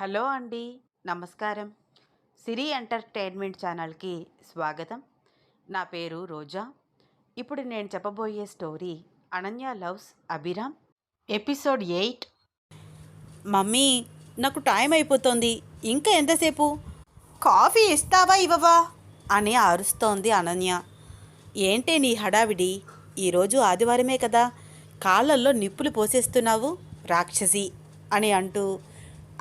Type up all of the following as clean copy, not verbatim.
Hello అండి. నమస్కారం. సిరి entertainment ఛానల్కి స్వాగతం. నా పేరు రోజా. ఇప్పుడు నేను చెప్పబోయే story Ananya loves Abhiram, episode 8. Mummy, నాకు టైం అయిపోతుంది. ఇంకా ఎంతసేపు? కాఫీ ఇస్తావా ఇవ్వవా అని అరుస్తోంది అనన్య. ఏంటే నీ హడావిడి? ఈరోజు ఆదివారమే కదా, కాళ్ళల్లో నిప్పులు పోసేస్తున్నావు రాక్షసి అని అంటూ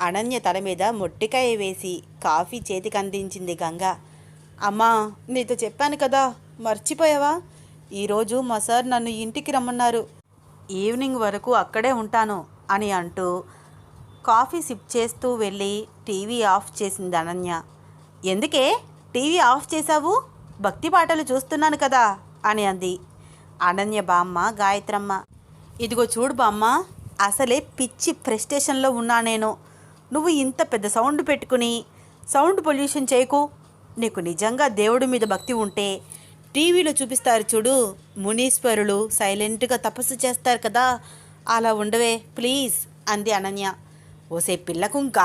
అనన్య తల మీద మొట్టికాయ వేసి కాఫీ చేతికి అందించింది గంగ. అమ్మా, నీతో చెప్పాను కదా, మర్చిపోయావా? ఈరోజు మా సార్ నన్ను ఇంటికి రమ్మన్నారు. ఈవినింగ్ వరకు అక్కడే ఉంటాను అని అంటూ కాఫీ సిప్ చేస్తూ వెళ్ళి టీవీ ఆఫ్ చేసింది అనన్య. ఎందుకే టీవీ ఆఫ్ చేశావు? భక్తి పాటలు చూస్తున్నాను కదా అని అంది అనన్య బామ్మ గాయత్రమ్మ. ఇదిగో చూడు బామ్మ, అసలే పిచ్చి ఫ్రస్ట్రేషన్లో ఉన్నా నేను. నువ్వు ఇంత పెద్ద సౌండ్ పెట్టుకుని సౌండ్ పొల్యూషన్ చేయకు. నీకు నిజంగా దేవుడి మీద భక్తి ఉంటే టీవీలో చూపిస్తారు చూడు, మునీశ్వరులు సైలెంట్గా తపస్సు చేస్తారు కదా, అలా ఉండవే ప్లీజ్ అంది అనన్య. ఓసే పిల్లకుంక,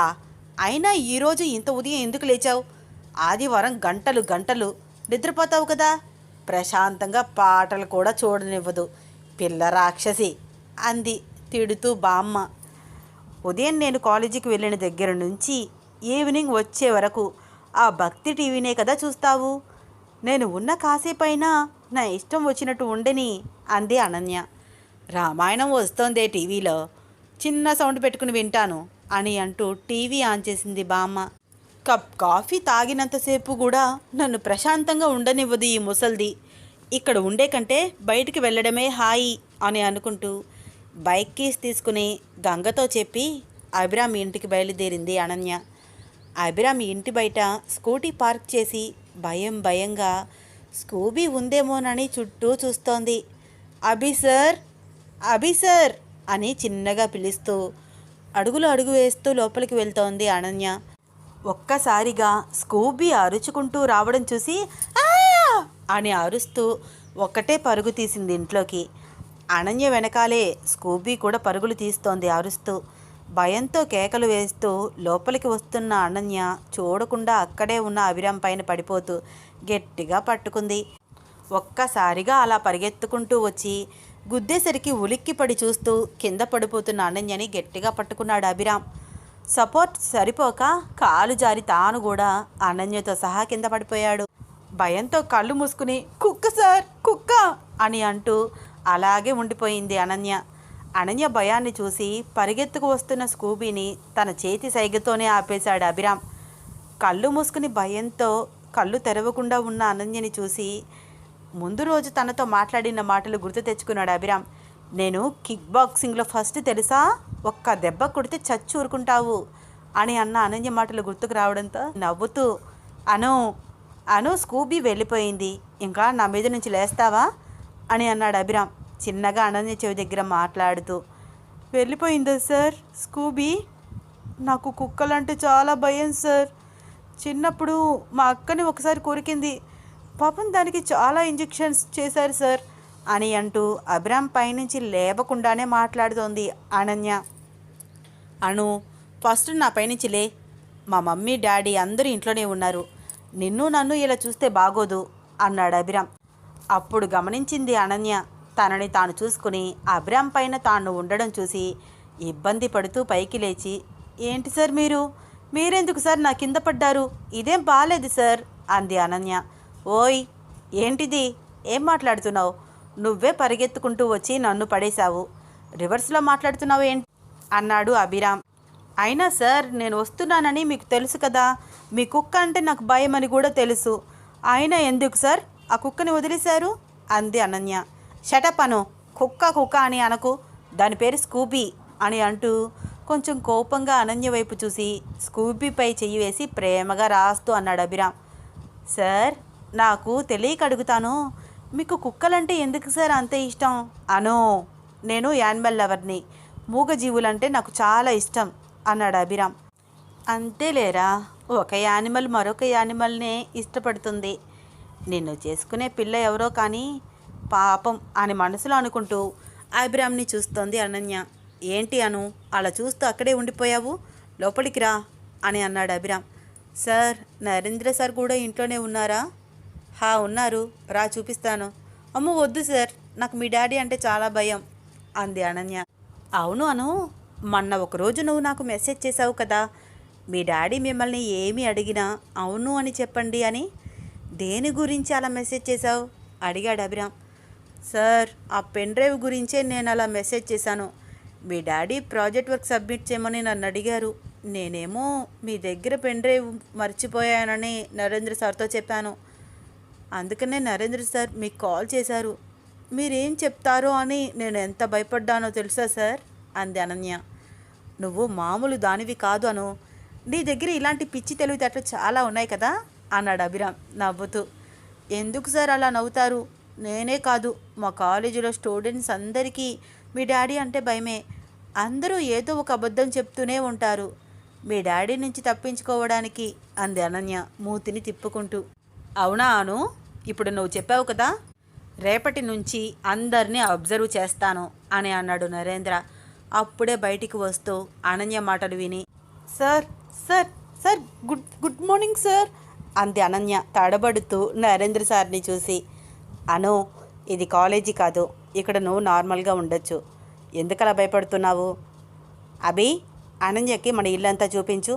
అయినా ఈరోజు ఇంత ఉదయం ఎందుకు లేచావు? ఆదివారం గంటలు గంటలు నిద్రపోతావు కదా, ప్రశాంతంగా పాటలు కూడా చూడనివ్వదు పిల్ల రాక్షసి అంది తిడుతూ బామ్మ. ఉదయం నేను కాలేజీకి వెళ్ళిన దగ్గర నుంచి ఈవినింగ్ వచ్చే వరకు ఆ భక్తి టీవీనే కదా చూస్తావు. నేను ఉన్న కాసేపైనా నా ఇష్టం వచ్చినట్టు ఉండని అంది అనన్య. రామాయణం వస్తోందే టీవీలో, చిన్న సౌండ్ పెట్టుకుని వింటాను అని అంటూ టీవీ ఆన్ చేసింది బామ్మ. కప్ కాఫీ తాగినంతసేపు కూడా నన్ను ప్రశాంతంగా ఉండనివ్వదు ఈ ముసల్ది. ఇక్కడ ఉండే కంటే బయటికి వెళ్ళడమే హాయి అని అనుకుంటూ బైక్ కీస్ తీసుకుని గంగతో చెప్పి అభిరామ్ ఇంటికి బయలుదేరింది అనన్య. అభిరామ్ ఇంటి బయట స్కూటీ పార్క్ చేసి భయంగా స్కూబీ ఉందేమోనని చుట్టూ చూస్తోంది. అభి సార్ అని చిన్నగా పిలుస్తూ అడుగు వేస్తూ లోపలికి వెళ్తోంది అనన్య. ఒక్కసారిగా స్కూబీ అరుచుకుంటూ రావడం చూసి ఆ అని అరుస్తూ ఒక్కటే పరుగు తీసింది ఇంట్లోకి. అనన్య వెనకాలే స్కూబీ కూడా పరుగులు తీస్తోంది అరుస్తూ. భయంతో కేకలు వేస్తూ లోపలికి వస్తున్న అనన్య చూడకుండా అక్కడే ఉన్న అభిరామ్ పైన పడిపోతూ గట్టిగా పట్టుకుంది. ఒక్కసారిగా అలా పరిగెత్తుకుంటూ వచ్చి గుద్దేసరికి ఉలిక్కిపడి చూస్తూ కింద పడిపోతున్న అనన్యని గట్టిగా పట్టుకున్నాడు అభిరామ్. సపోర్ట్ సరిపోక కాలు జారి తాను కూడా అనన్యతో సహా కింద పడిపోయాడు. భయంతో కళ్ళు మూసుకుని కుక్క సార్ కుక్క అని అంటూ అలాగే ఉండిపోయింది అనన్య. అనన్య భయాన్ని చూసి పరిగెత్తుకు వస్తున్న స్కూబీని తన చేతి సైగతోనే ఆపేశాడు అభిరామ్. కళ్ళు మూసుకుని భయంతో కళ్ళు తెరవకుండా ఉన్న అనన్యని చూసి ముందు రోజు తనతో మాట్లాడిన మాటలు గుర్తు తెచ్చుకున్నాడు అభిరామ్. నేను కిక్ బాక్సింగ్లో ఫస్ట్ తెలుసా, ఒక్క దెబ్బ కొడితే చచ్చి ఊరుకుంటావు అని అన్న అనన్య మాటలు గుర్తుకు రావడంతో నవ్వుతూ అను స్కూబీ వెళ్ళిపోయింది, ఇంకా నా మీద నుంచి లేస్తావా అని అన్నాడు అభిరామ్ చిన్నగా అనన్య చెవి దగ్గర మాట్లాడుతూ. వెళ్ళిపోయిందా సార్ స్కూబీ? నాకు కుక్కలంటే చాలా భయం సార్. చిన్నప్పుడు మా అక్కని ఒకసారి కొరికింది, పాపం దానికి చాలా ఇంజెక్షన్స్ చేశారు సార్ అని అంటూ అభిరామ్ పైనుంచి లేవకుండానే మాట్లాడుతోంది అనన్య. ఫస్ట్ నా పైనుంచి లే, మా మమ్మీ డాడీ అందరూ ఇంట్లోనే ఉన్నారు, నన్ను ఇలా చూస్తే బాగోదు అన్నాడు అభిరామ్. అప్పుడు గమనించింది అనన్య తనని తాను చూసుకుని అభిరామ్ పైన తాను ఉండడం చూసి ఇబ్బంది పడుతూ పైకి లేచి, ఏంటి సార్ మీరెందుకు సార్ నా కింద పడ్డారు? ఇదేం బాలేదు సార్ అంది అనన్య. ఓయ్ ఏంటిది, ఏం మాట్లాడుతున్నావు? నువ్వే పరిగెత్తుకుంటూ వచ్చి నన్ను పడేశావు, రివర్స్లో మాట్లాడుతున్నావు ఏంటి అన్నాడు అభిరామ్. అయినా సార్ నేను వస్తున్నానని మీకు తెలుసు కదా, మీ కుక్క అంటే నాకు భయం అని కూడా తెలుసు, అయినా ఎందుకు సార్ ఆ కుక్కని వదిలేశారు అంది అనన్య. షటప్ అను, కుక్క అని అనకు, దాని పేరు స్కూబీ అని అంటూ కొంచెం కోపంగా అనన్య వైపు చూసి స్కూబీపై చెయ్యి వేసి ప్రేమగా రాస్తూ అన్నాడు అభిరామ్. సార్ నాకు తెలియక అడుగుతాను, మీకు కుక్కలంటే ఎందుకు సార్ అంత ఇష్టం? నేను యానిమల్ లవర్ని, మూగజీవులంటే నాకు చాలా ఇష్టం అన్నాడు అభిరామ్. అంతేలేరా, ఒక యానిమల్ మరొక యానిమల్నే ఇష్టపడుతుంది, నిన్ను చేసుకునే పిల్ల ఎవరో కానీ పాపం అని మనసులో అనుకుంటూ అభిరామ్ని చూస్తోంది అనన్య. ఏంటి అలా చూస్తూ అక్కడే ఉండిపోయావు, లోపలికి రా అని అన్నాడు అభిరామ్. సార్, నరేంద్ర సార్ కూడా ఇంట్లోనే ఉన్నారా? హా, ఉన్నారు, రా చూపిస్తాను. అమ్మో వద్దు సార్, నాకు మీ డాడీ అంటే చాలా భయం అంది అనన్య. అవును అను, మొన్న ఒకరోజు నువ్వు నాకు మెసేజ్ చేసావు కదా, మీ డాడీ మిమ్మల్ని ఏమి అడిగినా అవును అని చెప్పండి అని. దేని గురించి అలా మెసేజ్ చేశావు అడిగాడు అభిరామ్. సార్, ఆ పెన్ డ్రైవ్ గురించే నేను అలా మెసేజ్ చేశాను. మీ డాడీ ప్రాజెక్ట్ వర్క్ సబ్మిట్ చేయమని నన్ను అడిగారు. నేనేమో మీ దగ్గర పెన్ డ్రైవ్ మర్చిపోయానని నరేంద్ర సార్తో చెప్పాను. అందుకనే నరేంద్ర సార్ మీకు కాల్ చేశారు. మీరేం చెప్తారో అని నేను ఎంత భయపడ్డానో తెలుసా సార్ అంది అనన్య. నువ్వు మామూలు దానివి కాదు అను, నీ దగ్గర ఇలాంటి పిచ్చి తెలివితేటలు చాలా ఉన్నాయి కదా అన్నాడు అభిరామ్ నవ్వుతూ. ఎందుకు సార్ అలా నవ్వుతారు? నేనే కాదు, మా కాలేజీలో స్టూడెంట్స్ అందరికీ మీ డాడీ అంటే భయమే. అందరూ ఏదో ఒక అబద్ధం చెప్తూనే ఉంటారు మీ డాడీ నుంచి తప్పించుకోవడానికి అంది అనన్య మూతిని తిప్పుకుంటూ. అవునా అను, ఇప్పుడు నువ్వు చెప్పావు కదా, రేపటి నుంచి అందరినీ అబ్జర్వ్ చేస్తాను అని అన్నాడు నరేంద్ర. అప్పుడే బయటికి వస్తూ అనన్య మాటలు విని, sir sir sir good morning sir అంది అనన్య తడబడుతూ నరేంద్ర సార్ని చూసి. అను, ఇది కాలేజీ కాదు, ఇక్కడ నువ్వు నార్మల్గా ఉండొచ్చు. ఎందుకలా భయపడుతున్నావు? అభి, అనన్యకి మన ఇల్లంతా చూపించు,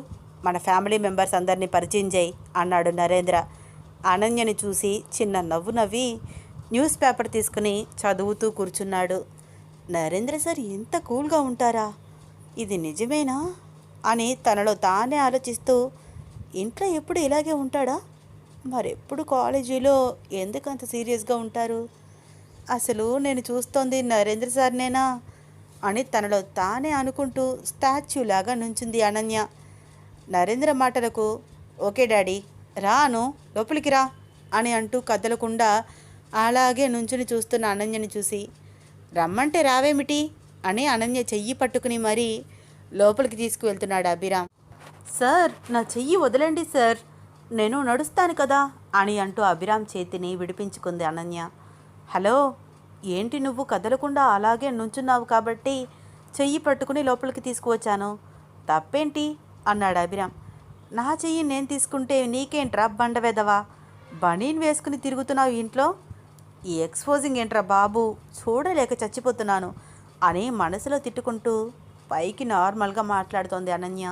మన ఫ్యామిలీ మెంబర్స్ అందరినీ పరిచయం చేయి అన్నాడు నరేంద్ర. అనన్యని చూసి చిన్న నవ్వు నవ్వి న్యూస్ పేపర్ తీసుకుని చదువుతూ కూర్చున్నాడు. నరేంద్ర సార్ ఎంత కూల్గా ఉంటారా, ఇది నిజమేనా అని తనలో తానే ఆలోచిస్తూ, ఇంట్లో ఎప్పుడు ఇలాగే ఉంటాడా, మరెప్పుడు కాలేజీలో ఎందుకంత సీరియస్గా ఉంటారు, అసలు నేను చూస్తోంది నరేంద్ర సార్నేనా అని తనలో తానే అనుకుంటూ స్టాచ్యూలాగా నుంచుంది అనన్య. నరేంద్ర మాటలకు, ఓకే డాడీ, రాను లోపలికి రా అని అంటూ కదలకుండా అలాగే నుంచుని చూస్తున్న అనన్యని చూసి, రమ్మంటే రావేమిటి అని అనన్య చెయ్యి పట్టుకుని మరీ లోపలికి తీసుకువెళ్తున్నాడు అభిరామ్. సార్, నా చెయ్యి వదలండి సార్, నేను నడుస్తాను కదా అని అంటూ అభిరామ్ చేతిని విడిపించుకుంది అనన్య. హలో, ఏంటి నువ్వు కదలకుండా అలాగే నుంచున్నావు కాబట్టి చెయ్యి పట్టుకుని లోపలికి తీసుకువచ్చాను, తప్పేంటి అన్నాడు అభిరామ్. నా చెయ్యి నేను తీసుకుంటే నీకేంట్రా బండవెదవా, బనీన్ వేసుకుని తిరుగుతున్నావు ఇంట్లో, ఈ ఎక్స్పోజింగ్ ఏంట్రా బాబు, చూడలేక చచ్చిపోతున్నాను అని మనసులో తిట్టుకుంటూ పైకి నార్మల్గా మాట్లాడుతోంది అనన్య.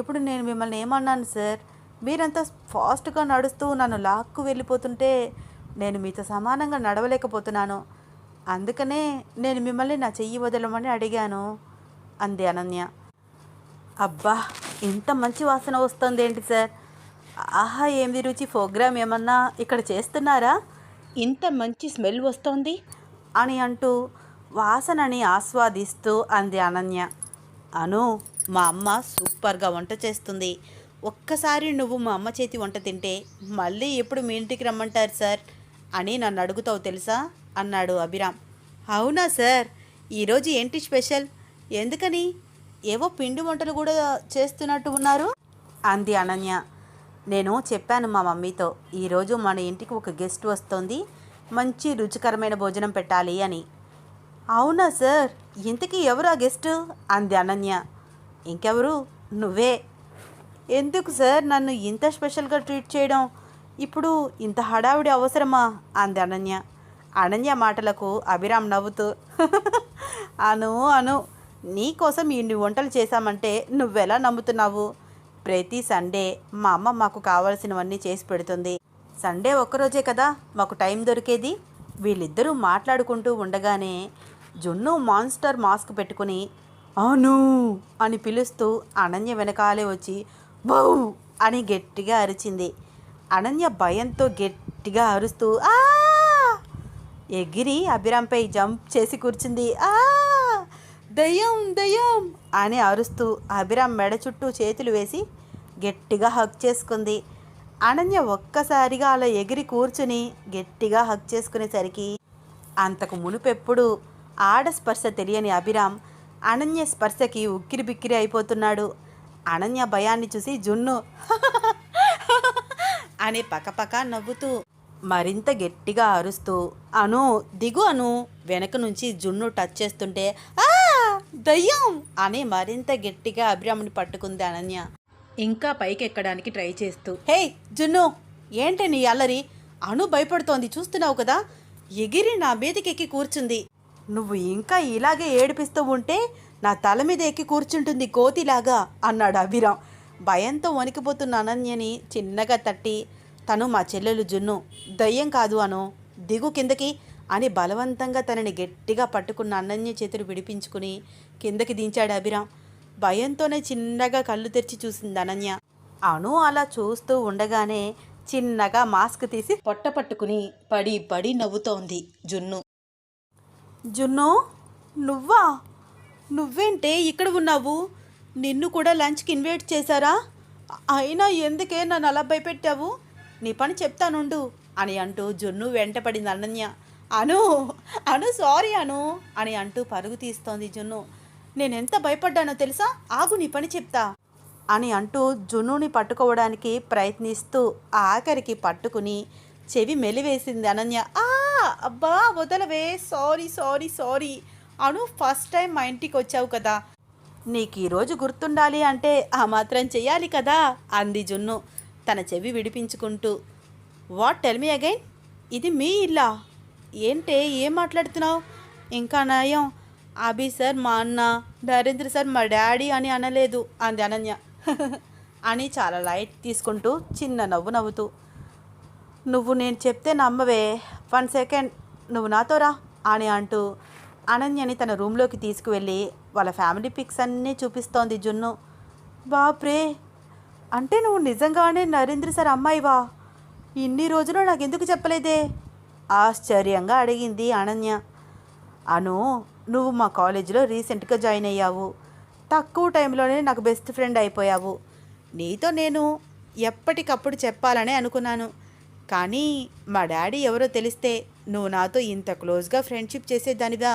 ఇప్పుడు నేను మిమ్మల్ని ఏమన్నాను సార్, మీరంతా ఫాస్ట్గా నడుస్తూ నన్ను లాక్కు వెళ్ళిపోతుంటే నేను మీతో సమానంగా నడవలేకపోతున్నాను, అందుకనే నేను మిమ్మల్ని నా చెయ్యి వదలమని అడిగాను అంది అనన్య. అబ్బా, ఇంత మంచి వాసన వస్తుంది ఏంటి సార్, ఆహా ఏమి రుచి, ప్రోగ్రామ్ ఏమన్నా ఇక్కడ చేస్తున్నారా, ఇంత మంచి స్మెల్ వస్తోంది అని అంటూ వాసనని ఆస్వాదిస్తూ అంది అనన్య. అను, మా అమ్మ సూపర్గా వంట చేస్తుంది, ఒక్కసారి నువ్వు మా అమ్మ చేతి వంట తింటే మళ్ళీ ఎప్పుడు మీ ఇంటికి రమ్మంటారు సార్ అని నన్ను అడుగుతావు తెలుసా అన్నాడు అభిరామ్. అవునా సార్, ఈరోజు ఏంటి స్పెషల్, ఎందుకని ఏవో పిండి వంటలు కూడా చేస్తున్నట్టు ఉన్నారు అంది అనన్య. నేను చెప్పాను మా మమ్మీతో, ఈరోజు మన ఇంటికి ఒక గెస్ట్ వస్తుంది, మంచి రుచికరమైన భోజనం పెట్టాలి అని. అవునా సార్, ఇంతకీ ఎవరు ఆ గెస్ట్ అంది అనన్య. ఇంకెవరు, నువ్వే. ఎందుకు సార్ నన్ను ఇంత స్పెషల్గా ట్రీట్ చేయడం, ఇప్పుడు ఇంత హడావిడి అవసరమా అంది అనన్య. అనన్య మాటలకు అభిరామ్ నవ్వుతూ, అను అను, నీకోసం ఇన్ని వంటలు చేశామంటే నువ్వెలా నమ్ముతున్నావు, ప్రతి సండే మా అమ్మ మాకు కావాల్సినవన్నీ చేసి పెడుతుంది, సండే ఒక్కరోజే కదా మాకు టైం దొరికేది. వీళ్ళిద్దరూ మాట్లాడుకుంటూ ఉండగానే జున్ను మాన్స్టర్ మాస్క్ పెట్టుకుని అను అని పిలుస్తూ అనన్య వెనకాలే వచ్చి బౌ అని గట్టిగా అరిచింది. అనన్య భయంతో గట్టిగా అరుస్తూ ఆ ఎగిరి అభిరాంపై జంప్ చేసి కూర్చుంది. ఆ దయ్యం దయ్యం అని అరుస్తూ అభిరామ్ మెడ చుట్టూ చేతులు వేసి గట్టిగా హగ్ చేసుకుంది. అనన్య ఒక్కసారిగా అలా ఎగిరి కూర్చుని గట్టిగా హగ్ చేసుకునేసరికి అంతకు మునుపెప్పుడు ఆడస్పర్శ తెలియని అభిరామ్ అనన్య స్పర్శకి ఉక్కిరి బిక్కిరి అయిపోతున్నాడు. అనన్య భయాన్ని చూసి జున్ను అని పకపక నవ్వుతూ మరింత గట్టిగా అరుస్తూ అను దిగు అను వెనక నుంచి జున్ను టచ్ చేస్తుంటే ఆ దయ్యం అని మరింత గట్టిగా అభిరామ్ని పట్టుకుంది అనన్య. ఇంకా పైకి ఎక్కడానికి ట్రై చేస్తూ. హే జున్ను, ఏంటి నీ అల్లరి? అను భయపడుతోంది, చూస్తున్నావు కదా, ఎగిరి నా మీదకి ఎక్కి కూర్చుంది. నువ్వు ఇంకా ఇలాగే ఏడిపిస్తూ ఉంటే నా తల మీద ఎక్కి కూర్చుంటుంది కోతిలాగా అన్నాడు అభిరామ్. భయంతో వణికిపోతున్న అనన్యని చిన్నగా తట్టి, తను మా చెల్లెలు జున్ను, దయ్యం కాదు అను, దిగు కిందకి అని బలవంతంగా తనని గట్టిగా పట్టుకున్న అనన్య చేతులు విడిపించుకుని కిందకి దించాడు అభిరామ్. భయంతోనే చిన్నగా కళ్ళు తెరిచి చూసింది అనన్య. అను అలా చూస్తూ ఉండగానే చిన్నగా మాస్క్ తీసి పొట్ట పట్టుకుని పడి పడి నవ్వుతోంది జున్ను. జున్ను, నువ్వా? నువ్వేంటే ఇక్కడ ఉన్నావు? నిన్ను కూడా లంచ్కి ఇన్వైట్ చేశారా? అయినా ఎందుకే నన్ను అలా భయపెట్టావు? నీ పని చెప్తానుండు అని అంటూ జున్ను వెంటపడింది అనన్య. అను అను సారీ అను అని అంటూ పరుగు తీస్తోంది జున్ను. నేనెంత భయపడ్డానో తెలుసా? ఆగు, నీ పని చెప్తా అని అంటూ జున్నుని పట్టుకోవడానికి ప్రయత్నిస్తూ ఆఖరికి పట్టుకుని చెవి మెలివేసింది అనన్య. అబ్బా వదలవే, సారీ సారీ సారీ. అను, ఫస్ట్ టైం మా ఇంటికి వచ్చావు కదా, నీకు ఈరోజు గుర్తుండాలి అంటే ఆ మాత్రం చెయ్యాలి కదా అంది జున్ను తన చెవి విడిపించుకుంటూ. What, tell me again? ఇది మీ ఇల్లా? ఏంటే ఏం మాట్లాడుతున్నావు? ఇంకా నయం, అభి సార్ మా అన్న, నరేంద్ర సార్ మా డాడీ అని అనలేదు అంది అనన్య. అని చాలా లైట్ తీసుకుంటూ చిన్న నవ్వు నవ్వుతూ. నువ్వు నేను చెప్తే నమ్మవే, 1 సెకండ్ నువ్వు నాతో రా అని అంటూ అనన్యని తన రూమ్లోకి తీసుకువెళ్ళి వాళ్ళ ఫ్యామిలీ పిక్స్ అన్నీ చూపిస్తోంది జున్ను. బాప్రే, అంటే నువ్వు నిజంగానే నరేంద్ర సార్ అమ్మాయివా? ఇన్ని రోజులు నాకెందుకు చెప్పలేదే? ఆశ్చర్యంగా అడిగింది అనన్య. అను, నువ్వు మా కాలేజీలో రీసెంట్గా జాయిన్ అయ్యావు, తక్కువ టైంలోనే నాకు బెస్ట్ ఫ్రెండ్ అయిపోయావు. నీతో నేను ఎప్పటికప్పుడు చెప్పాలనే అనుకున్నాను, కానీ మా డాడీ ఎవరో తెలిస్తే నువ్వు నాతో ఇంత క్లోజ్గా ఫ్రెండ్షిప్ చేసేదానిగా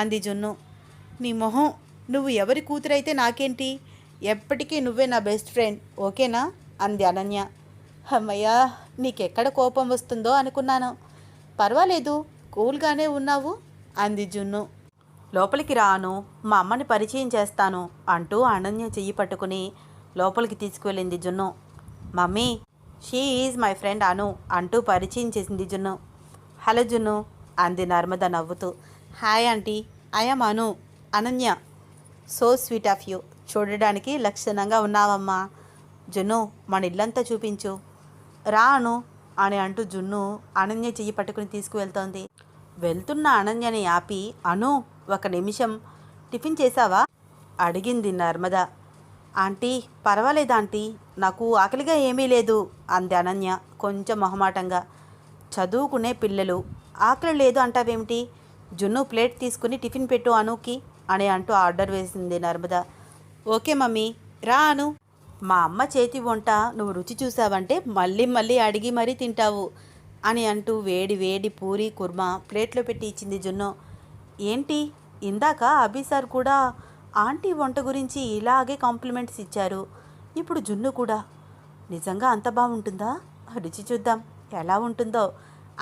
అంది జున్ను. నీ మొహం, నువ్వు ఎవరి కూతురైతే నాకేంటి, ఎప్పటికీ నువ్వే నా బెస్ట్ ఫ్రెండ్, ఓకేనా అంది అనన్య. అమ్మయ్యా, నీకెక్కడ కోపం వస్తుందో అనుకున్నాను. పర్వాలేదు, కూల్గానే ఉన్నావు అంది జున్ను. లోపలికి రాను, మా అమ్మని పరిచయం చేస్తాను అంటూ అనన్య చెయ్యి పట్టుకుని లోపలికి తీసుకువెళ్ళింది Junnu. Mummy, she is my friend Anu అంటూ పరిచయం చేసింది జున్ను. హలో జున్ను అంది నర్మద నవ్వుతూ. Hi aunty, I'm Anu. Ananya, so sweet of you, చూడడానికి లక్షణంగా ఉన్నావమ్మా. జున్ను, మన ఇల్లంతా చూపించు రా అను అని అంటూ జున్ను అనన్య చెయ్యి పట్టుకుని తీసుకువెళ్తోంది. వెళ్తున్న అనన్యని ఆపి, అను ఒక నిమిషం, టిఫిన్ చేశావా అడిగింది నర్మద. ఆంటీ, పర్వాలేదు ఆంటీ, నాకు ఆకలిగా ఏమీ లేదు అంది అనన్య కొంచెం మొహమాటంగా. చదువుకునే పిల్లలు ఆకలి లేదు అంటావేమిటి? జున్ను ప్లేట్ తీసుకుని టిఫిన్ పెట్టు అనుకి అని అంటూ ఆర్డర్ వేసింది నర్మద. ఓకే మమ్మీ, రా అను. మా అమ్మ చేతి వంట నువ్వు రుచి చూసావంటే మళ్ళీ మళ్ళీ అడిగి మరీ తింటావు అని అంటూ వేడి వేడి పూరి కుర్మా ప్లేట్లో పెట్టి ఇచ్చింది జున్ను. ఏంటి, ఇందాక అభి సార్ కూడా ఆంటీ వంట గురించి ఇలాగే కాంప్లిమెంట్స్ ఇచ్చారు, ఇప్పుడు జున్ను కూడా. నిజంగా అంత బాగుంటుందా? రుచి చూద్దాం ఎలా ఉంటుందో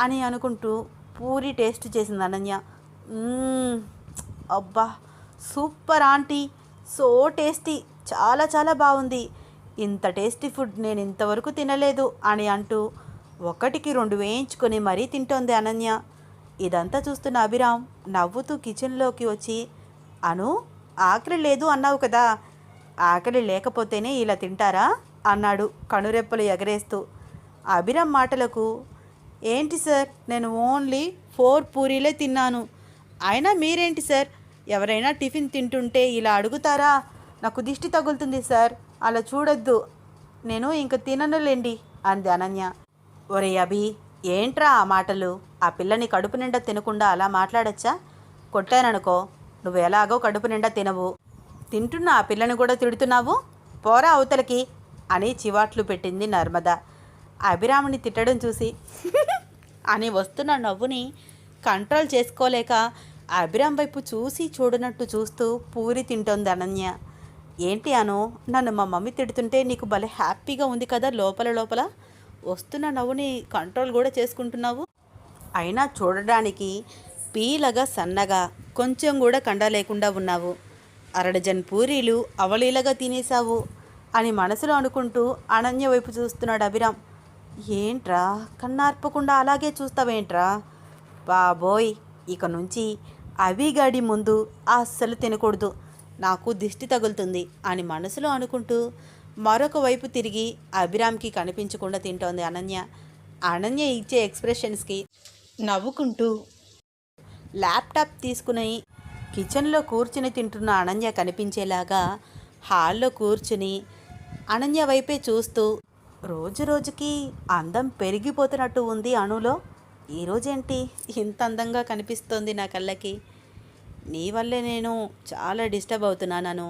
అని అనుకుంటూ పూరి టేస్ట్ చేసింది అనన్య. అబ్బా సూపర్ ఆంటీ, సో టేస్టీ, చాలా చాలా బాగుంది, ఇంత టేస్టీ ఫుడ్ నేను ఇంతవరకు తినలేదు అని అంటూ 1కి 2 వేయించుకొని మరీ తింటోంది అనన్య. ఇదంతా చూస్తున్న అభిరామ్ నవ్వుతూ కిచెన్లోకి వచ్చి, అను, ఆకలి లేదు అన్నావు కదా, ఆకలి లేకపోతేనే ఇలా తింటారా అన్నాడు కనురెప్పలు ఎగరేస్తూ. అభిరామ్ మాటలకు, ఏంటి సార్, నేను ఓన్లీ 4 పూరీలే తిన్నాను, అయినా మీరేంటి సార్, ఎవరైనా టిఫిన్ తింటుంటే ఇలా అడుగుతారా? నాకు దిష్టి తగులుతుంది సార్, అలా చూడొద్దు, నేను ఇంక తిననులేండి అంది అనన్య. ఒరే అభి, ఏంట్రా ఆ మాటలు? ఆ పిల్లని కడుపు నిండా తినకుండా అలా మాట్లాడచ్చా? కొట్టాననుకో, నువ్వు ఎలాగో కడుపు నిండా తినవు, తింటున్న ఆ పిల్లని కూడా తిడుతున్నావు, పోరా అవతలకి అని చివాట్లు పెట్టింది నర్మద. అభిరాముని తిట్టడం చూసి అని వస్తున్న నవ్వుని కంట్రోల్ చేసుకోలేక అభిరామ్ వైపు చూసి చూడనట్టు చూస్తూ పూరి తింటోంది అనన్య. ఏంటి అను, నన్ను మా మమ్మీ తిడుతుంటే నీకు భలే హ్యాపీగా ఉంది కదా, లోపల లోపల వస్తున్న నవ్వుని కంట్రోల్ కూడా చేసుకుంటున్నావు, అయినా చూడడానికి పీలగా సన్నగా కొంచెం కూడా కండ లేకుండా ఉన్నావు. 1/2 డజన్ పూరీలు అవలీలగా తినేశావు, అని మనసులో అనుకుంటూ అనన్య వైపు చూస్తున్నాడు అభిరామ్. ఏంట్రా కన్నార్పకుండా అలాగే చూస్తావేంట్రా? బాబోయ్, ఇక నుంచి అభిగాడి ముందు అస్సలు తినకూడదు, నాకు దిష్టి తగులుతుంది అని మనసులో అనుకుంటూ మరొక వైపు తిరిగి అభిరామ్కి కనిపించకుండా తింటోంది అనన్య. అనన్య ఇచ్చే ఎక్స్ప్రెషన్స్కి నవ్వుకుంటూ ల్యాప్టాప్ తీసుకుని కిచెన్లో కూర్చుని తింటున్న అనన్య కనిపించేలాగా హాల్లో కూర్చుని అనన్య వైపే చూస్తూ రోజు రోజుకి అందం పెరిగిపోతున్నట్టు ఉంది అణులో. ఈరోజేంటి ఇంత అందంగా కనిపిస్తోంది నా కళ్ళకి? నీ వల్లే నేను చాలా డిస్టర్బ్ అవుతున్నాను,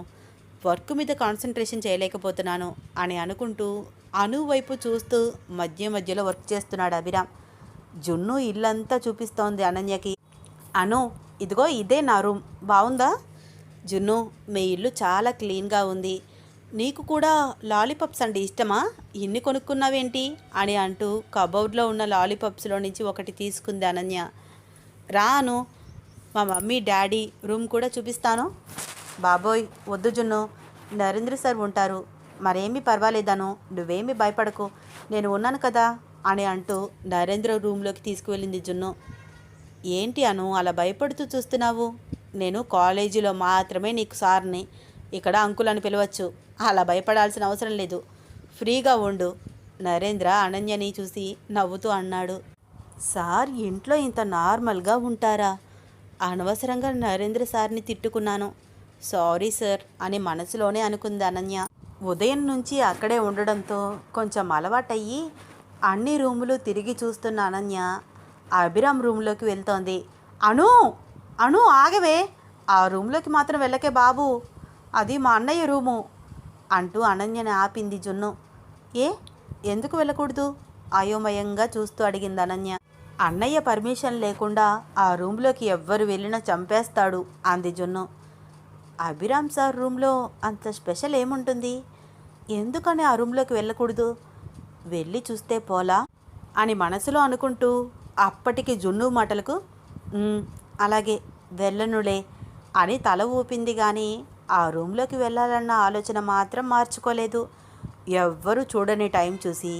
వర్క్ మీద కాన్సన్ట్రేషన్ చేయలేకపోతున్నాను అని అనుకుంటూ అను వైపు చూస్తూ మధ్య మధ్యలో వర్క్ చేస్తున్నాడు అభిరామ్. జున్ను ఇల్లంతా చూపిస్తోంది అనన్యకి. అను, ఇదిగో ఇదే నా రూమ్, బాగుందా? జున్ను, మీ ఇల్లు చాలా క్లీన్గా ఉంది. నీకు కూడా లాలీపాప్స్ అంటే ఇష్టమా? ఇన్ని కొనుక్కున్నావేంటి అని అంటూ కబోర్డ్లో ఉన్న లాలీపాప్స్లో నుంచి ఒకటి తీసుకుంది అనన్య. రాను, మా మమ్మీ డాడీ రూమ్ కూడా చూపిస్తాను. బాబోయ్ వద్దు జున్ను, నరేంద్ర సార్ ఉంటారు, మరేమీ పర్వాలేదను, నువ్వేమీ భయపడకు, నేను ఉన్నాను కదా అని అంటూ నరేంద్ర రూమ్లోకి తీసుకువెళ్ళింది జున్ను. ఏంటి అను అలా భయపడుతూ చూస్తున్నావు? నేను కాలేజీలో మాత్రమే నీకు సార్ని, ఇక్కడ అంకుల్ అని పిలవచ్చు, అలా భయపడాల్సిన అవసరం లేదు, ఫ్రీగా ఉండు. నరేంద్ర అనన్యని చూసి నవ్వుతూ అన్నాడు. సార్ ఇంట్లో ఇంత నార్మల్గా ఉంటారా? అనవసరంగా నరేంద్ర సార్ని తిట్టుకున్నాను, సారీ సార్ అని మనసులోనే అనుకుంది అనన్య. ఉదయం నుంచి అక్కడే ఉండడంతో కొంచెం అలవాటయ్యి అన్ని రూములు తిరిగి చూస్తున్న అనన్య అభిరామ్ రూమ్లోకి వెళ్తోంది. అను అను ఆగవే, ఆ రూమ్లోకి మాత్రం వెళ్ళకే బాబు, అది మా అన్నయ్య రూము అంటూ అనన్యని ఆపింది జున్ను. ఏ, ఎందుకు వెళ్ళకూడదు? అయోమయంగా చూస్తూ అడిగింది అనన్య. అన్నయ్య పర్మిషన్ లేకుండా ఆ రూమ్లోకి ఎవ్వరు వెళ్ళినా చంపేస్తాడు అంది జున్ను. అభిరామ్ సార్ రూమ్లో అంత స్పెషల్ ఏముంటుంది, ఎందుకని ఆ రూమ్లోకి వెళ్ళకూడదు? వెళ్ళి చూస్తే పోలా అని మనసులో అనుకుంటూ అప్పటికి జున్ను మాటలకు అలాగే వెళ్ళనులే అని తల ఊపింది. కానీ ఆ రూమ్లోకి వెళ్ళాలన్న ఆలోచన మాత్రం మార్చుకోలేదు. ఎవ్వరూ చూడని టైం చూసి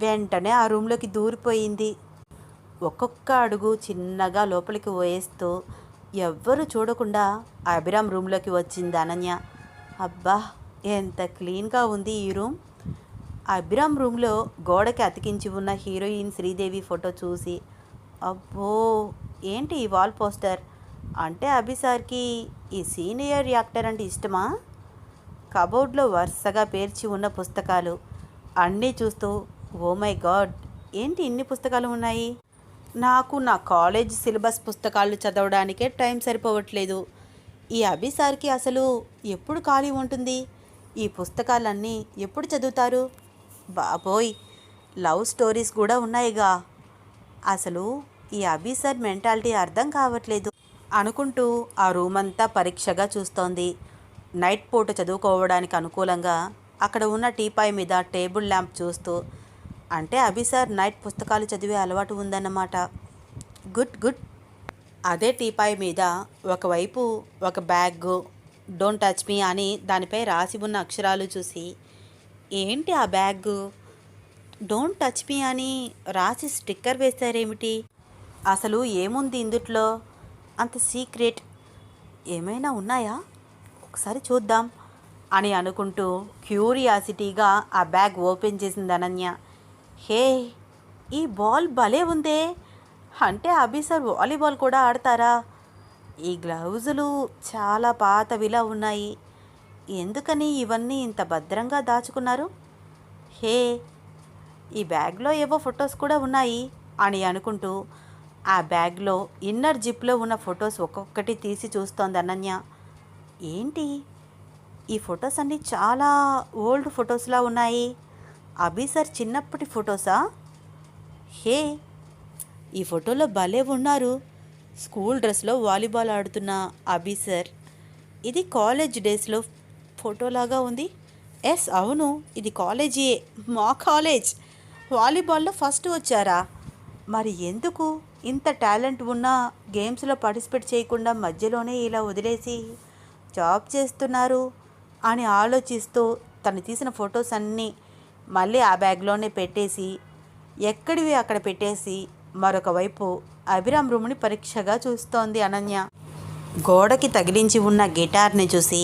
వెంటనే ఆ రూమ్లోకి దూరిపోయింది. ఒక్కొక్క అడుగు చిన్నగా లోపలికి వేస్తూ ఎవ్వరూ చూడకుండా అభిరామ్ రూమ్లోకి వచ్చింది అనన్య. అబ్బా, ఎంత క్లీన్గా ఉంది ఈ రూమ్. అభిరామ్ రూమ్లో గోడకి అతికించి ఉన్న హీరోయిన్ శ్రీదేవి ఫోటో చూసి, అబ్బో ఏంటి ఈ వాల్ పోస్టర్, అంటే అభిసార్కి ఈ సీనియర్ యాక్టర్ అంటే ఇష్టమా? కబోర్డ్లో వరుసగా పేర్చి ఉన్న పుస్తకాలు అన్నీ చూస్తూ, ఓ మై గాడ్, ఏంటి ఇన్ని పుస్తకాలు ఉన్నాయి? నాకు నా కాలేజ్ సిలబస్ పుస్తకాలు చదవడానికే టైం సరిపోవట్లేదు. ఈ అభిసార్కి అసలు ఎప్పుడు ఖాళీ ఉంటుంది? ఈ పుస్తకాలన్నీ ఎప్పుడు చదువుతారు? బాబోయ్, లవ్ స్టోరీస్ కూడా ఉన్నాయిగా. అసలు ఈ అభిసార్ మెంటాలిటీ అర్థం కావట్లేదు అనుకుంటూ ఆ రూమ్ అంతా పరీక్షగా చూస్తోంది. నైట్ పూట చదువుకోవడానికి అనుకూలంగా అక్కడ ఉన్న టీపాయ్ మీద టేబుల్ ల్యాంప్ చూస్తూ, అంటే అభిసార్ నైట్ పుస్తకాలు చదివే అలవాటు ఉందన్నమాట. Good good. అదే టీపాయ్ మీద ఒకవైపు ఒక బ్యాగ్, డోంట్ టచ్ మీ అని దానిపై రాసి ఉన్న అక్షరాలు చూసి, ఏంటి ఆ బ్యాగ్ డోంట్ టచ్ మీ అని రాసి స్టిక్కర్ వేశారేమిటి? అసలు ఏముంది ఇందుట్లో అంత సీక్రెట్? ఏమైనా ఉన్నాయా? ఒకసారి చూద్దాం అని అనుకుంటూ క్యూరియాసిటీగా ఆ బ్యాగ్ ఓపెన్ చేసింది అనన్య. హే, ఈ బాల్ భలే ఉందే, అంటే అభిసార్ వాలీబాల్ కూడా ఆడతారా? ఈ గ్లౌజులు చాలా పాతవిలా ఉన్నాయి, ఎందుకని ఇవన్నీ ఇంత భద్రంగా దాచుకున్నారు? హే, ఈ బ్యాగ్లో ఏవో ఫొటోస్ కూడా ఉన్నాయి అని అనుకుంటూ ఆ బ్యాగ్లో ఇన్నర్ జిప్లో ఉన్న ఫొటోస్ ఒక్కొక్కటి తీసి చూస్తోంది అనన్య. ఏంటి ఈ ఫొటోస్ అన్నీ చాలా ఓల్డ్ ఫొటోస్లా ఉన్నాయి, అభిసార్ చిన్నప్పటి ఫొటోసా? హే, ఈ ఫోటోలో భలే ఉన్నారు, స్కూల్ డ్రెస్లో వాలీబాల్ ఆడుతున్న అభిసార్. ఇది కాలేజ్ డేస్లో ఫోటోలాగా ఉంది. ఎస్ అవును, ఇది కాలేజీయే, మా కాలేజ్. వాలీబాల్లో ఫస్ట్ వచ్చారా? మరి ఎందుకు ఇంత టాలెంట్ ఉన్నా గేమ్స్లో పార్టిసిపేట్ చేయకుండా మధ్యలోనే ఇలా వదిలేసి జాబ్ చేస్తున్నారు అని ఆలోచిస్తూ తను తీసిన ఫొటోస్ అన్నీ మళ్ళీ ఆ బ్యాగ్లోనే పెట్టేసి ఎక్కడివి అక్కడ పెట్టేసి మరొక వైపు అభిరామ్ రూమ్ని పరీక్షగా చూస్తోంది అనన్య. గోడకి తగిలించి ఉన్న గిటార్ని చూసి,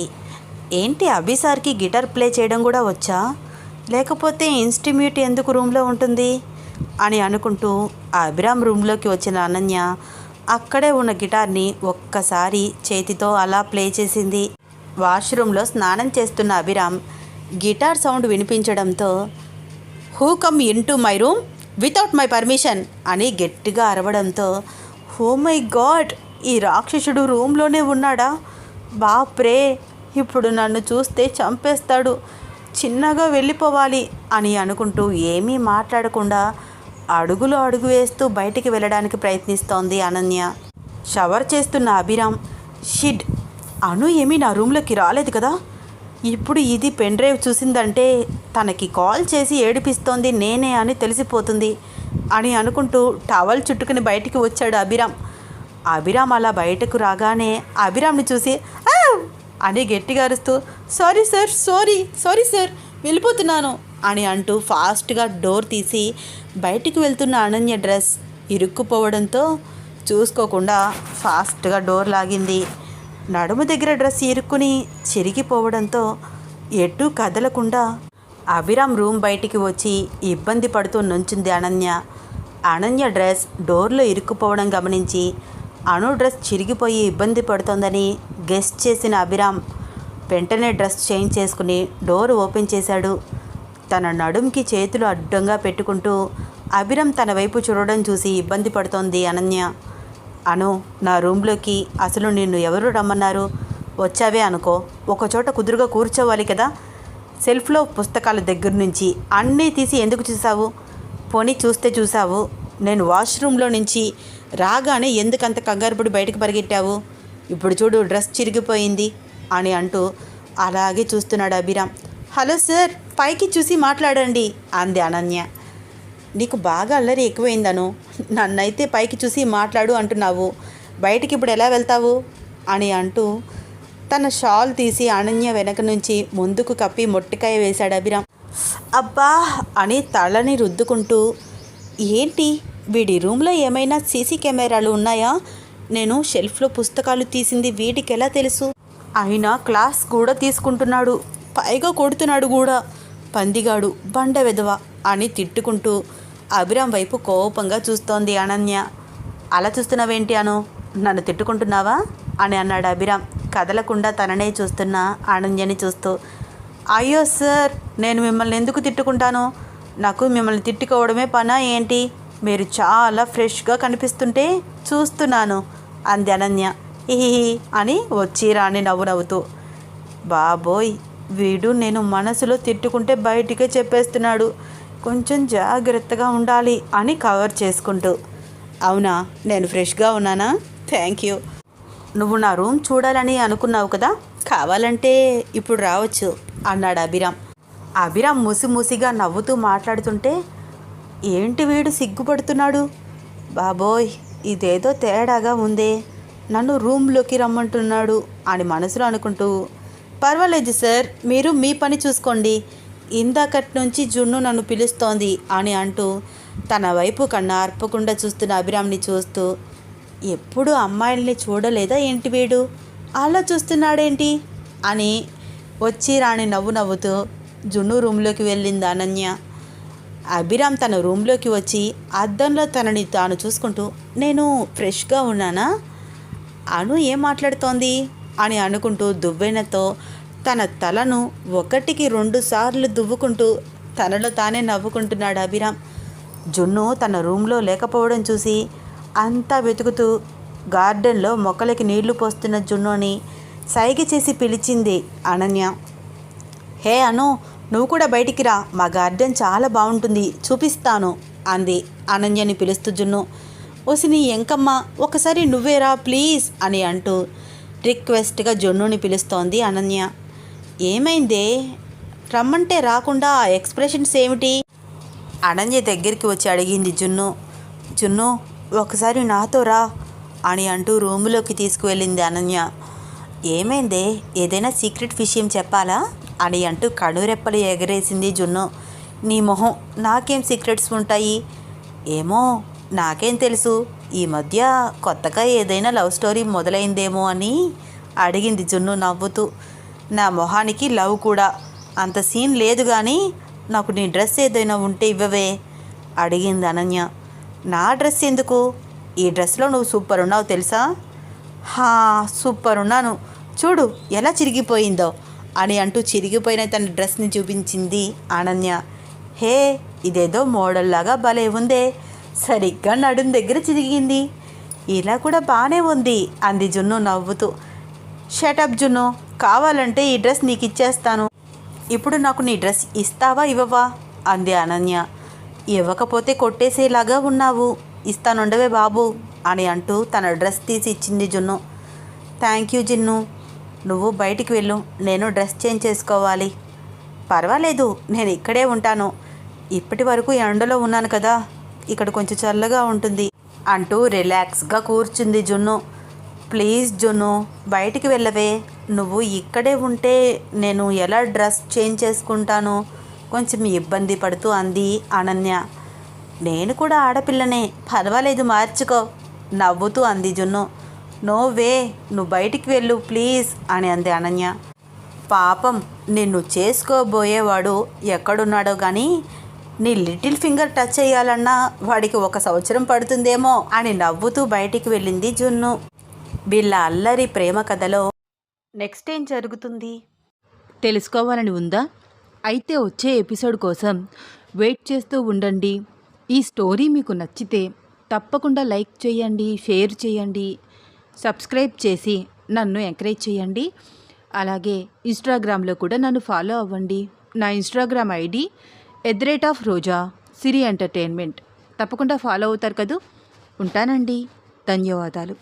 ఏంటి అభిసార్కి గిటార్ ప్లే చేయడం కూడా వచ్చా, లేకపోతే ఇన్స్ట్రుమెంట్ ఎందుకు రూమ్లో ఉంటుంది అని అనుకుంటూ ఆ అభిరామ్ రూమ్లోకి వచ్చిన అనన్య అక్కడే ఉన్న గిటార్ని ఒక్కసారి చేతితో అలా ప్లే చేసింది. వాష్రూమ్లో స్నానం చేస్తున్న అభిరామ్ గిటార్ సౌండ్ వినిపించడంతో, who come in to my room without my permission అని గట్టిగా అరవడంతో, ఓ మై గాడ్, ఈ రాక్షసుడు రూమ్లోనే ఉన్నాడా, బాప్రే, ఇప్పుడు నన్ను చూస్తే చంపేస్తాడు, చిన్నగా వెళ్ళిపోవాలి అని అనుకుంటూ ఏమీ మాట్లాడకుండా అడుగు వేస్తూ బయటికి వెళ్ళడానికి ప్రయత్నిస్తోంది అనన్య. షవర్ చేస్తున్న అభిరామ్, షిడ్, అను ఏమీ నా రూమ్లోకి రాలేదు కదా, ఇప్పుడు ఇది పెన్ డ్రైవ్ చూసిందంటే తనకి కాల్ చేసి ఏడిపిస్తోంది నేనే అని తెలిసిపోతుంది అని అనుకుంటూ టవల్ చుట్టుకుని బయటికి వచ్చాడు అభిరామ్. అభిరామ్ అలా బయటకు రాగానే అభిరామ్ని చూసి అని గట్టిగా అరుస్తూ, సారీ సార్ వెళ్ళిపోతున్నాను అని అంటూ ఫాస్ట్గా డోర్ తీసి బయటికి వెళ్తున్న అనన్య డ్రెస్ ఇరుక్కుపోవడంతో చూసుకోకుండా ఫాస్ట్గా డోర్ లాగింది. నడుము దగ్గర డ్రెస్ ఇరుక్కుని చిరిగిపోవడంతో ఎటూ కదలకుండా అభిరామ్ రూమ్ బయటికి వచ్చి ఇబ్బంది పడుతూ నుంచుంది అనన్య. అనన్య డ్రెస్ డోర్లో ఇరుక్కుపోవడం గమనించి అను డ్రెస్ చిరిగిపోయి ఇబ్బంది పడుతోందని గెస్ట్ చేసిన అభిరామ్ వెంటనే డ్రెస్ చేంజ్ చేసుకుని డోర్ ఓపెన్ చేశాడు. తన నడుంకి చేతులు అడ్డంగా పెట్టుకుంటూ అభిరామ్ తన వైపు చూడడం చూసి ఇబ్బంది పడుతోంది అనన్య. అను, నా రూమ్లోకి అసలు నిన్ను ఎవరు రమ్మన్నారు, వచ్చావే అనుకో, ఒకచోట కుదురుగా కూర్చోవాలి కదా, సెల్ఫ్లో పుస్తకాల దగ్గర నుంచి అన్నీ తీసి ఎందుకు చూసావు, పోనీ చూసావు, నేను వాష్రూమ్లో నుంచి రాగానే ఎందుకంత కంగారుపడి బయటకు పరిగెట్టావు, ఇప్పుడు చూడు డ్రెస్ చిరిగిపోయింది అని అంటూ అలాగే చూస్తున్నాడు అభిరామ్. హలో సార్, పైకి చూసి మాట్లాడండి అంది అనన్య. నీకు బాగా అల్లరి ఎక్కువైందను, నన్నైతే పైకి చూసి మాట్లాడు అంటున్నావు, బయటికి ఇప్పుడు ఎలా వెళ్తావు అని అంటూ తన షాల్ తీసి అనన్య వెనక నుంచి ముందుకు కప్పి మొట్టికాయ వేశాడు అభిరామ్. అబ్బా అని తలని రుద్దుకుంటూ, ఏంటి వీడి రూమ్లో ఏమైనా సీసీ కెమెరాలు ఉన్నాయా, నేను షెల్ఫ్లో పుస్తకాలు తీసింది వీడికి ఎలా తెలుసు, అయినా క్లాస్ కూడా తీసుకుంటున్నాడు, పైగా కొడుతున్నాడు కూడా, పందిగాడు, బండ వెధవ అని తిట్టుకుంటూ అభిరామ్ వైపు కోపంగా చూస్తోంది అనన్య. అలా చూస్తున్నావేంటి అను, నన్ను తిట్టుకుంటున్నావా అని అన్నాడు అభిరామ్ కదలకుండా తననే చూస్తున్న అనన్యని చూస్తూ. అయ్యో సార్, నేను మిమ్మల్ని ఎందుకు తిట్టుకుంటాను, నాకు మిమ్మల్ని తిట్టుకోవడమే పనా ఏంటి, మీరు చాలా ఫ్రెష్గా కనిపిస్తుంటే చూస్తున్నాను అంది అనన్య. హిహి అని వచ్చి రాని నవ్వుతూ. బాబోయ్, వీడు నేను మనసులో తిట్టుకుంటే బయటికే చెప్పేస్తున్నాడు, కొంచెం జాగ్రత్తగా ఉండాలి అని కవర్ చేసుకుంటూ. అవునా, నేను ఫ్రెష్గా ఉన్నానా, థ్యాంక్ యూ. నువ్వు నా రూమ్ చూడాలని అనుకున్నావు కదా, కావాలంటే ఇప్పుడు రావచ్చు అన్నాడు అభిరామ్. అభిరామ్ ముసిముసిగా నవ్వుతూ మాట్లాడుతుంటే, ఏంటి వీడు సిగ్గుపడుతున్నాడు, బాబోయ్ ఇదేదో తేడాగా ఉందే, నన్ను రూమ్లోకి రమ్మంటున్నాడు అని మనసులో అనుకుంటూ, పర్వాలేదు సార్, మీరు మీ పని చూసుకోండి, ఇందాకటి నుంచి జున్ను నన్ను పిలుస్తోంది అని అంటూ తన వైపు కన్నా అర్పకుండా చూస్తున్న అభిరామ్ని చూస్తూ, ఎప్పుడు అమ్మాయిల్ని చూడలేదా ఏంటి వీడు, అలా చూస్తున్నాడేంటి అని వచ్చి రాని నవ్వుతూ జున్ను రూమ్లోకి వెళ్ళింది అనన్య. అభిరామ్ తన రూమ్లోకి వచ్చి అద్దంలో తనని తాను చూసుకుంటూ, నేను ఫ్రెష్గా ఉన్నానా, అను ఏం మాట్లాడుతోంది అని అనుకుంటూ దువ్వెనతో తన తలను 1-2 సార్లు దువ్వుకుంటూ తనలో తానే నవ్వుకుంటున్నాడు అభిరామ్. జున్ను తన రూమ్లో లేకపోవడం చూసి అంతా వెతుకుతూ గార్డెన్లో మొక్కలకి నీళ్లు పోస్తున్న జున్నుని సైగ చేసి పిలిచింది అనన్య. హే అను, నువ్వు కూడా బయటికి రా, మా గార్డెన్ చాలా బాగుంటుంది, చూపిస్తాను అంది అనన్యని పిలుస్తూ జున్ను. ఓసిని ఎంకమ్మ, ఒకసారి నువ్వేరా ప్లీజ్ అని అంటూ రిక్వెస్ట్గా జున్నుని పిలుస్తోంది అనన్య. ఏమైందే, రమ్మంటే రాకుండా ఆ ఎక్స్ప్రెషన్స్ ఏమిటి అనన్య దగ్గరికి వచ్చి అడిగింది జున్ను. జున్ను, ఒకసారి నాతో రా అని అంటూ రూములోకి తీసుకువెళ్ళింది అనన్య. ఏమైందే, ఏదైనా సీక్రెట్ విషయం చెప్పాలా అని అంటూ కనురెప్పలు ఎగరేసింది జున్ను. నీ మొహం, నాకేం సీక్రెట్స్ ఉంటాయి? ఏమో, నాకేం తెలుసు, ఈ మధ్య కొత్తగా ఏదైనా లవ్ స్టోరీ మొదలైందేమో అని అడిగింది జున్ను నవ్వుతూ. నా మొహానికి లవ్ కూడా అంత సీన్ లేదు, కానీ నాకు నీ డ్రెస్ ఏదైనా ఉంటే ఇవ్వవే అడిగింది అనన్య. నా డ్రెస్ ఎందుకు? ఈ డ్రెస్లో నువ్వు సూపర్ ఉన్నావు తెలుసా? హా, సూపర్ ఉన్నాను, చూడు ఎలా చిరిగిపోయిందో అని అంటూ చిరిగిపోయిన తన డ్రెస్ని చూపించింది అనన్య. హే, ఇదేదో మోడల్లాగా భలే ఉందే, సరిగ్గా నడుం దగ్గర చిరిగింది, ఇలా కూడా బాగానే ఉంది అంది జున్ను నవ్వుతూ. షటప్ జున్ను, కావాలంటే ఈ డ్రెస్ నీకు ఇచ్చేస్తాను. ఇప్పుడు నాకు నీ డ్రెస్ ఇస్తావా ఇవ్వవా అంది అనన్య. ఇవ్వకపోతే కొట్టేసేలాగా ఉన్నావు, ఇస్తానుండవే బాబు అని అంటూ తన డ్రెస్ తీసి ఇచ్చింది జున్ను. థ్యాంక్ యూ జిన్ను, నువ్వు బయటికి వెళ్ళు, నేను డ్రెస్ చేంజ్ చేసుకోవాలి. పర్వాలేదు, నేను ఇక్కడే ఉంటాను, ఇప్పటి వరకు ఎండలో ఉన్నాను కదా, ఇక్కడ కొంచెం చల్లగా ఉంటుంది అంటూ రిలాక్స్గా కూర్చుంది జున్ను. ప్లీజ్ జున్ను, బయటికి వెళ్ళవే, నువ్వు ఇక్కడే ఉంటే నేను ఎలా డ్రెస్ చేంజ్ చేసుకుంటాను, కొంచెం ఇబ్బంది పడుతూ అంది అనన్య. నేను కూడా ఆడపిల్లనే, పర్వాలేదు మార్చుకో నవ్వుతూ అంది జున్ను. నో వే, నువ్వు బయటికి వెళ్ళు ప్లీజ్ అని అంది అనన్య. పాపం, నిన్ను చేసుకోబోయేవాడు ఎక్కడున్నాడో కానీ నీ లిటిల్ ఫింగర్ టచ్ చేయాలన్నా వాడికి 1 సంవత్సరం పడుతుందేమో అని నవ్వుతూ బయటికి వెళ్ళింది జున్ను. వీళ్ళ అల్లరి ప్రేమ కథలో నెక్స్ట్ ఏం జరుగుతుంది తెలుసుకోవాలని ఉందా? అయితే వచ్చే ఎపిసోడ్ కోసం వెయిట్ చేస్తూ ఉండండి. ఈ స్టోరీ మీకు నచ్చితే తప్పకుండా లైక్ చేయండి, షేర్ చేయండి, సబ్స్క్రైబ్ చేసి నన్ను ఎంకరేజ్ చేయండి. అలాగే ఇన్స్టాగ్రామ్లో కూడా నన్ను ఫాలో అవ్వండి. నా ఇన్స్టాగ్రామ్ ఐడి @రోజా సిరి ఎంటర్టైన్మెంట్. తప్పకుండా ఫాలో అవుతారు కదూ. ఉంటానండి. ధన్యవాదాలు.